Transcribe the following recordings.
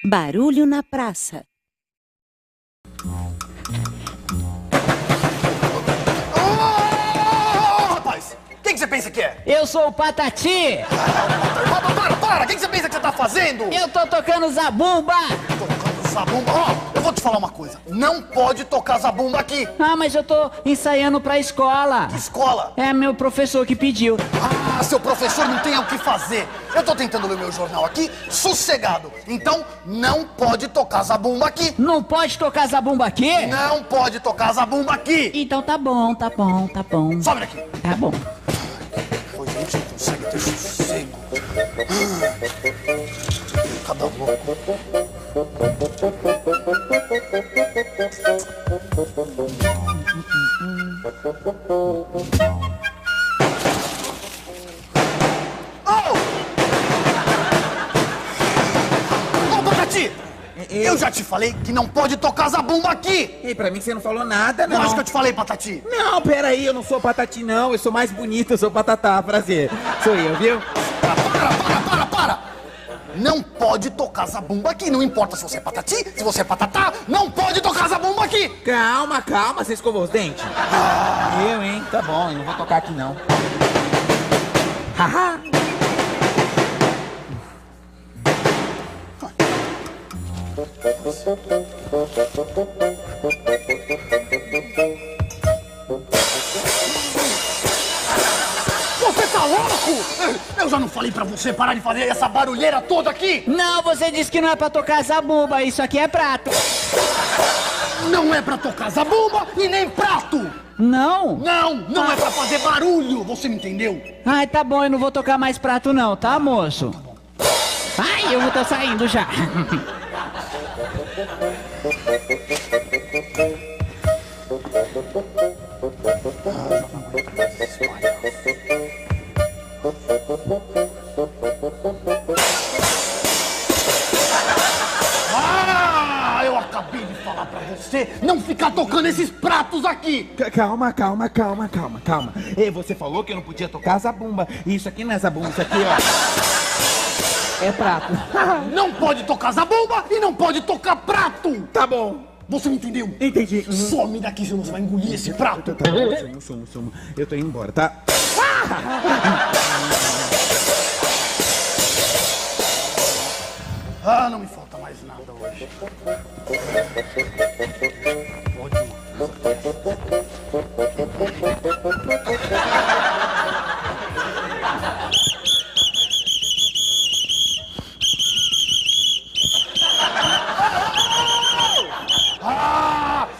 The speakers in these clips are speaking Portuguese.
Barulho na praça. Rapaz, quem que você pensa que é? Eu sou o Patati. Para! Quem que você pensa que você tá fazendo? Eu tô tocando zabumba. Tocando zabumba. Ó, eu vou te falar uma coisa. Não pode tocar zabumba aqui. Ah, mas eu tô ensaiando pra escola. Que escola? É meu professor que pediu. Ah, seu professor não tem o que fazer. Eu tô tentando ler meu jornal aqui, sossegado. Então, não pode tocar zabumba aqui. Não pode tocar zabumba aqui? Não pode tocar zabumba aqui. Então tá bom. Sobe daqui. Tá bom. Pois a gente consegue ter sossego. Cada louco. Ô, Patati! Eu já te falei que não pode tocar zabumba aqui! Ei, pra mim você não falou nada, não. Eu acho que eu te falei, Patati. Não, peraí, eu não sou Patati, não. Eu sou mais bonito, eu sou Patatá. Prazer. Sou eu, viu? Para! Não pode tocar zabumba aqui. Não importa se você é Patati, se você é Patatá, não pode tocar zabumba aqui! Calma, você escovou os dentes? Eu, hein? Tá bom, eu não vou tocar aqui, não. Haha! Você tá louco? Eu já não falei pra você parar de fazer essa barulheira toda aqui? Não, você disse que não é pra tocar zabumba. Isso aqui é prato. Não é pra tocar zabumba e nem prato! Não? Não é pra fazer barulho, você me entendeu? Ai, tá bom, eu não vou tocar mais prato não, tá, moço? Ai, eu tô saindo já. Eu acabei de falar pra você não ficar tocando esses pratos aqui! Calma. Ei, você falou que eu não podia tocar zabumba. Isso aqui não é zabumba, isso aqui, ó. É prato. Não pode tocar zabumba e não pode tocar prato! Tá bom. Você me entendeu? Entendi. Some daqui, senão você vai engolir esse prato! Tá bom, sumo. Eu tô indo embora, tá? Ah, não me falta mais nada hoje.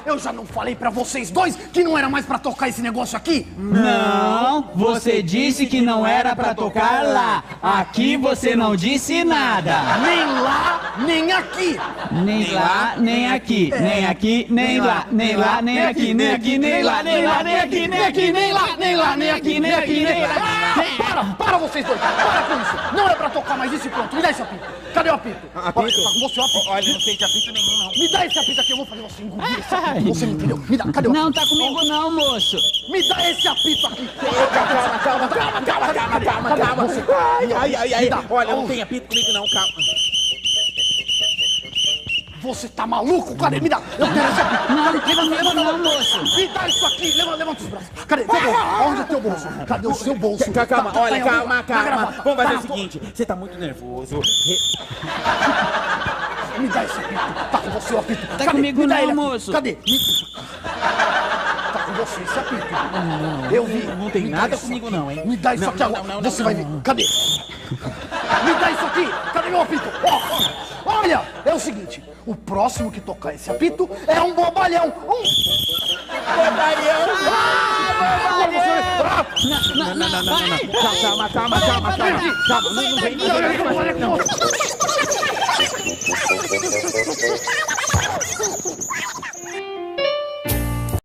Eu já não falei pra vocês dois que não era mais pra tocar esse negócio aqui? Não, você disse que não era pra tocar lá. Aqui você não disse nada. Nem lá, nem aqui. Nem lá, nem aqui. Nem aqui, nem lá. Nem lá, nem aqui. Nem aqui, nem lá. Nem lá, nem aqui. Nem aqui, nem lá. Nem lá, nem aqui. Nem aqui, nem lá. Para vocês dois. Para com isso. Não é pra tocar mais isso e pronto. Me dá esse apito. Cadê o apito? Apito? Tá com você o apito. Olha, não tem apito nenhum, não. Me dá esse apito aqui. Eu vou fazer você engolir esse apito. Você me entendeu? Me dá. Cadê o apito? Não, tá comigo não, moço. Me dá esse apito aqui. Calma. Ai. Me dá. Olha, não tem apito comigo, não, calma. Você tá maluco? Cadê? Me dá. Eu quero esse apito. Não, Levanta, não, moço. Me dá isso aqui. Levanta os braços. Cadê? Teu bolso. Aonde é teu bolso? Cadê o seu bolso? Calma, Tá olha, em algum- calma. na gravata. Vamos fazer Tá, o seguinte, você tá muito nervoso. Me dá esse apito. Tá com você o apito. Cadê? comigo Me dá não, ele aqui. moço. Cadê? Tá com você esse apito. Eu vi. Não tem Me dá nada isso comigo aqui. não, hein? Me dá isso Não, aqui não, agora. não, Você não, vai não. ver. Cadê? Me dá isso aqui. Cadê meu apito? Olha, é o seguinte. O próximo que tocar esse apito é um bobalhão. Calma. Não vem. Olha aqui.